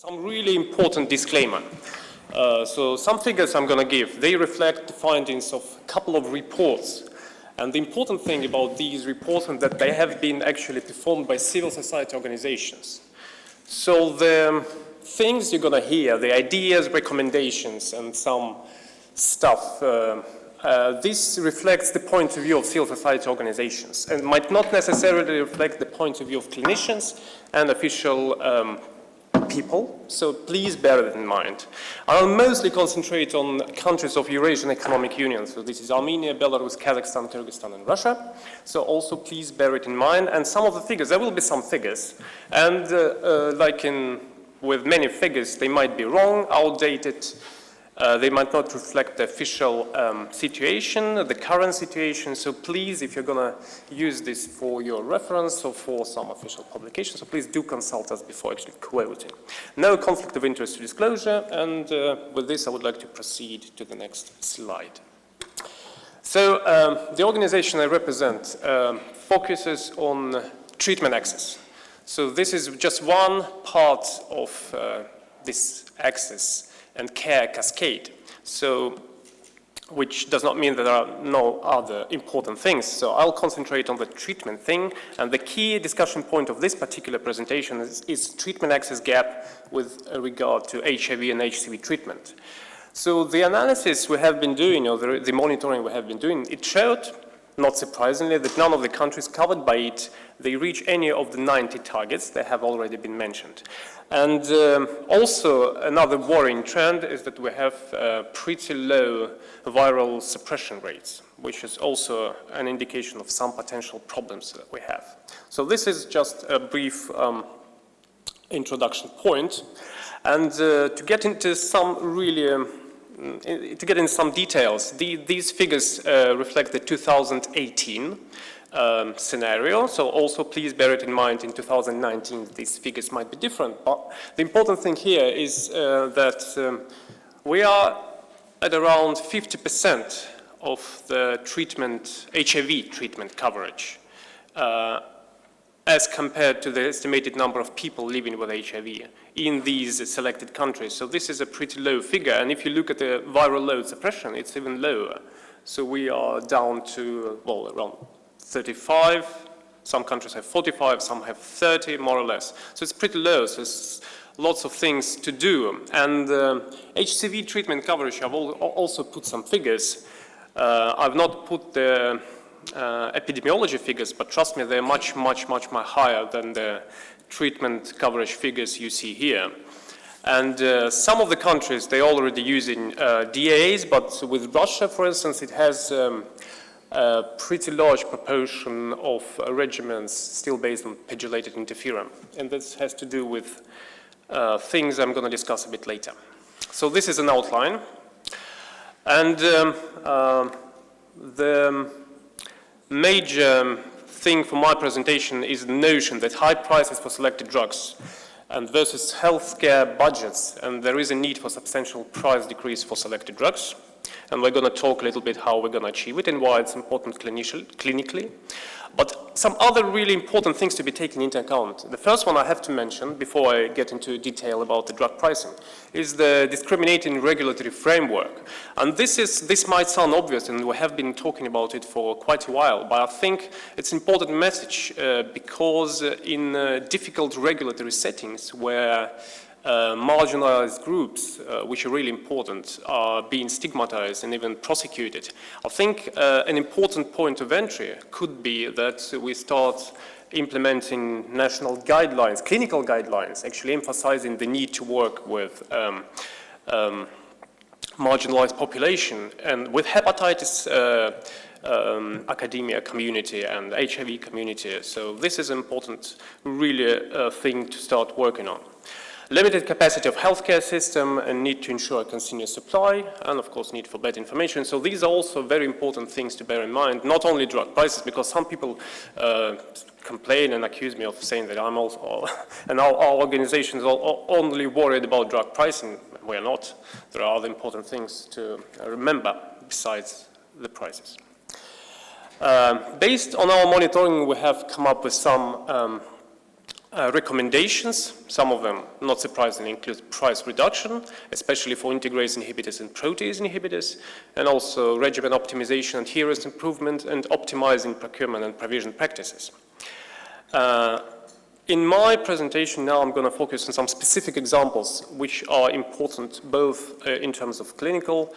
Some really important disclaimer. So some figures I'm going to give, they reflect the findings of a couple of reports. And the important thing about these reports is that they have been actually performed by civil society organizations. So the things you're going to hear, the ideas, recommendations, and some stuff, this reflects the point of view of civil society organizations and might not necessarily reflect the point of view of clinicians and official people, so please bear that in mind. I'll mostly concentrate on countries of Eurasian Economic Union, so this is Armenia, Belarus, Kazakhstan, Kyrgyzstan, and Russia. So also please bear it in mind, and some of the figures, there will be some figures, and with many figures, they might be wrong, outdated, they might not reflect the official situation, the current situation, so please, if you're going to use this for your reference or for some official publication, so please do consult us before actually quoting. No conflict of interest to disclosure, and with this I would like to proceed to the next slide. So the organization I represent focuses on treatment access. So this is just one part of this access and care cascade, so which does not mean that there are no other important things. So I'll concentrate on the treatment thing, and the key discussion point of this particular presentation is treatment access gap with regard to HIV and HCV treatment. So the analysis we have been doing, or the monitoring we have been doing, it showed, not surprisingly, that none of the countries covered by it, they reach any of the 90 targets that have already been mentioned. And also another worrying trend is that we have pretty low viral suppression rates, which is also an indication of some potential problems that we have. So this is just a brief introduction point. And to get into some really to get in some details, these figures reflect the 2018 scenario, so also please bear it in mind in 2019 these figures might be different, but the important thing here is that we are at around 50% of the HIV treatment coverage as compared to the estimated number of people living with HIV in these selected countries. So this is a pretty low figure, and if you look at the viral load suppression, it's even lower. So we are down to, well, around 35, some countries have 45, some have 30, more or less. So it's pretty low, so there's lots of things to do. And HCV treatment coverage, I've also put some figures. I've not put the epidemiology figures, but trust me, they're much higher than the treatment coverage figures you see here. And some of the countries, they're already using DAAs, but with Russia, for instance, it has a pretty large proportion of regimens still based on pegylated interferon. And this has to do with things I'm going to discuss a bit later. So this is an outline. And the major thing for my presentation is the notion that high prices for selected drugs and versus healthcare budgets, and there is a need for substantial price decrease for selected drugs. And we're going to talk a little bit how we're going to achieve it and why it's important clinically. But some other really important things to be taken into account. The first one I have to mention before I get into detail about the drug pricing is the discriminating regulatory framework. And this might sound obvious, and we have been talking about it for quite a while, but I think it's an important message because in difficult regulatory settings where marginalized groups, which are really important, are being stigmatized and even prosecuted. I think an important point of entry could be that we start implementing national guidelines, clinical guidelines, actually emphasizing the need to work with marginalized population and with hepatitis academia community and HIV community. So this is an important really thing to start working on. Limited capacity of healthcare system and need to ensure a continuous supply, and of course need for better information. So these are also very important things to bear in mind, not only drug prices, because some people complain and accuse me of saying that I'm also, and our organization is only worried about drug pricing. We are not. There are other important things to remember besides the prices. Based on our monitoring, we have come up with some Recommendations, some of them, not surprisingly, include price reduction, especially for integrase inhibitors and protease inhibitors, and also regimen optimization, adherence improvement, and optimizing procurement and provision practices. In my presentation now, I'm going to focus on some specific examples which are important both in terms of clinical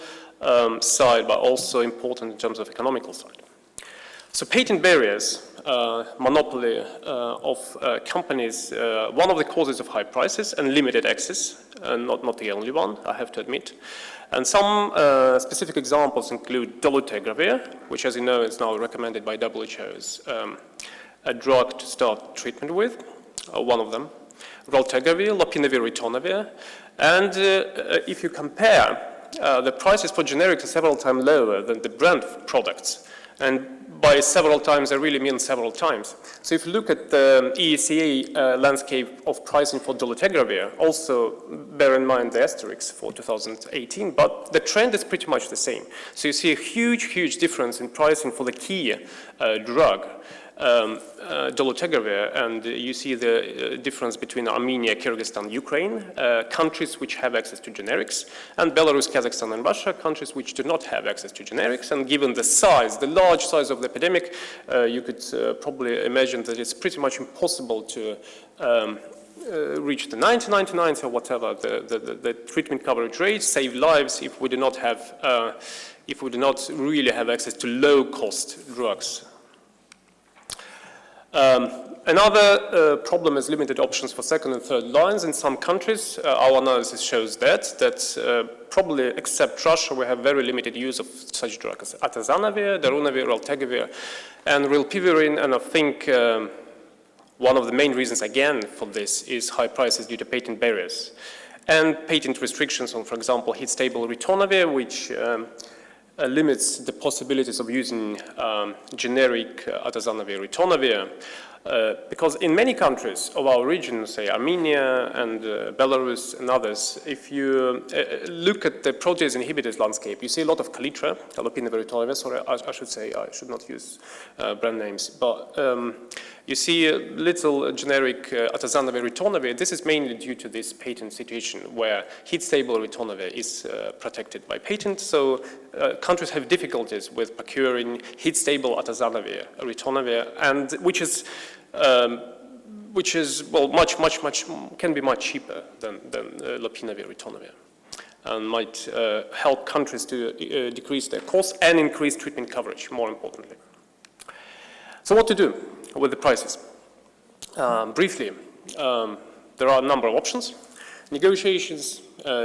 side, but also important in terms of economical side. So patent barriers, monopoly of companies, one of the causes of high prices and limited access, and not the only one, I have to admit. And some specific examples include dolutegravir, which, as you know, is now recommended by WHO as a drug to start treatment with, one of them. Raltegravir, lopinavir, ritonavir. And if you compare, the prices for generics are several times lower than the brand products. And by several times, I really mean several times. So if you look at the EECA landscape of pricing for dolutegravir, also bear in mind the asterisks for 2018, but the trend is pretty much the same. So you see a huge difference in pricing for the key drug, dolutegravir, and you see the difference between Armenia, Kyrgyzstan, Ukraine, countries which have access to generics, and Belarus, Kazakhstan, and Russia, countries which do not have access to generics. And given the size, the large size of the epidemic, you could probably imagine that it's pretty much impossible to reach the 99 or whatever the treatment coverage rate, save lives if we do not have, if we do not really have access to low-cost drugs. Another problem is limited options for second and third lines in some countries. Our analysis shows that probably except Russia, we have very limited use of such drugs as atazanavir, darunavir, raltegravir, and rilpivirine. And I think one of the main reasons, again, for this is high prices due to patent barriers and patent restrictions on, for example, heat-stable ritonavir, which limits the possibilities of using generic atazanavir, ritonavir, because in many countries of our region, say Armenia and Belarus and others, if you look at the protease inhibitors landscape, you see a lot of Calitra, lopinavir, ritonavir, sorry, I should say, I should not use brand names, but you see a little generic atazanavir, ritonavir. This is mainly due to this patent situation where heat-stable ritonavir is protected by patent, so countries have difficulties with procuring heat-stable atazanavir, ritonavir, and which is well can be much cheaper than lopinavir, ritonavir, and might help countries to decrease their costs and increase treatment coverage, more importantly. So what to do with the prices? Briefly, there are a number of options. Negotiations,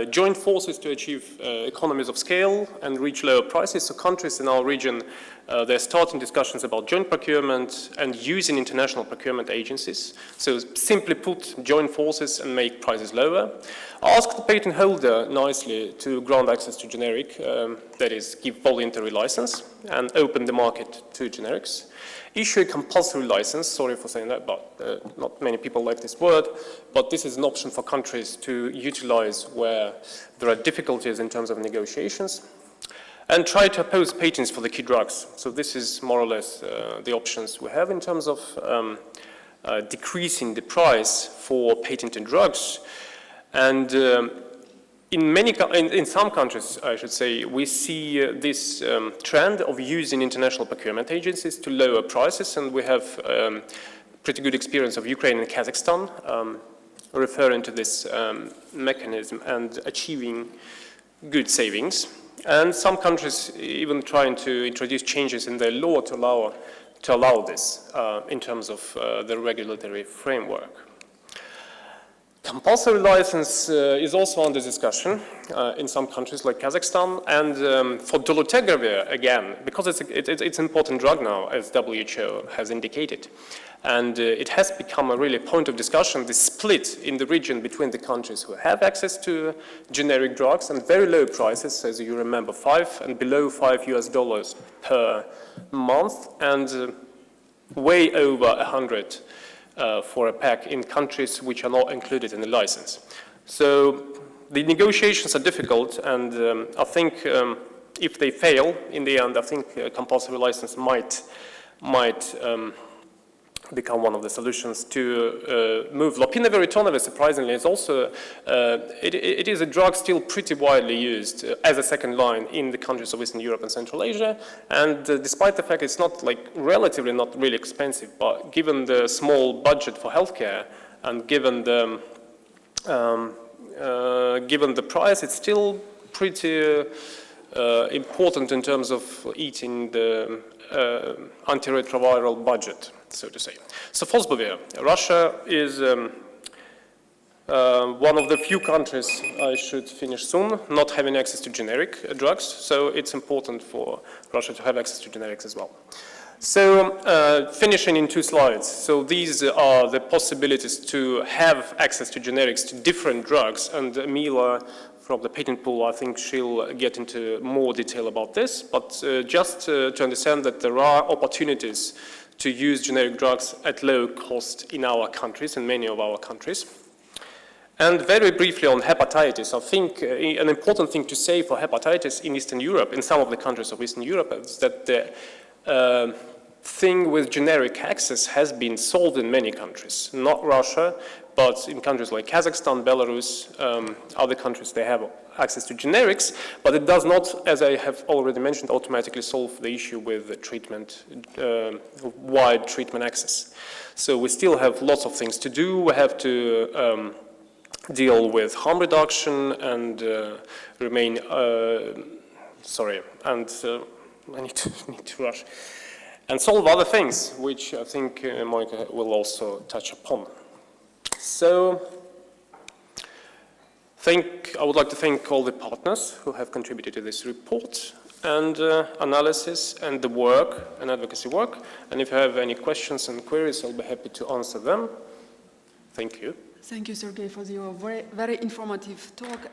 joint forces to achieve economies of scale and reach lower prices. So countries in our region, they're starting discussions about joint procurement and using international procurement agencies. So simply put, join forces and make prices lower. Ask the patent holder nicely to grant access to generic, that is, give voluntary license and open the market to generics. Issue a compulsory license, sorry for saying that, but not many people like this word, but this is an option for countries to utilize where there are difficulties in terms of negotiations. And try to oppose patents for the key drugs. So this is more or less the options we have in terms of decreasing the price for patented drugs. And in some countries, I should say, we see this trend of using international procurement agencies to lower prices, and we have pretty good experience of Ukraine and Kazakhstan referring to this mechanism and achieving good savings. And some countries even trying to introduce changes in their law to allow this in terms of the regulatory framework. Compulsory license is also under discussion in some countries like Kazakhstan, and for dolutegravir, again, because it's an important drug now, as WHO has indicated, and it has become a really point of discussion, the split in the region between the countries who have access to generic drugs and very low prices, as you remember, $5 and below $5 per month, and way over 100 for a pack in countries which are not included in the license. So the negotiations are difficult, and I think if they fail in the end, I think a compulsory license might become one of the solutions to move. Lopinavir-ritonavir, surprisingly, is also, it is a drug still pretty widely used as a second line in the countries of Eastern Europe and Central Asia, and despite the fact it's not like relatively not really expensive, but given the small budget for healthcare and given the price, it's still pretty important in terms of eating the antiretroviral budget, so to say. So Fosbuvir, Russia is one of the few countries, I should finish soon, not having access to generic drugs, so it's important for Russia to have access to generics as well. So finishing in 2 slides. So these are the possibilities to have access to generics to different drugs, and Mila from the patent pool, I think she'll get into more detail about this, but just to understand that there are opportunities to use generic drugs at low cost in our countries, in many of our countries. And very briefly on hepatitis, I think an important thing to say for hepatitis in Eastern Europe, in some of the countries of Eastern Europe, is that the thing with generic access has been solved in many countries, not Russia, but in countries like Kazakhstan, Belarus, other countries, they have access to generics, but it does not, as I have already mentioned, automatically solve the issue with the treatment, wide treatment access. So we still have lots of things to do. We have to deal with harm reduction and remain, sorry, and I need to rush. And solve other things, which I think Monica will also touch upon. So, I would like to thank all the partners who have contributed to this report and analysis and the work and advocacy work. And if you have any questions and queries, I'll be happy to answer them. Thank you. Thank you, Sergey, for your very informative talk.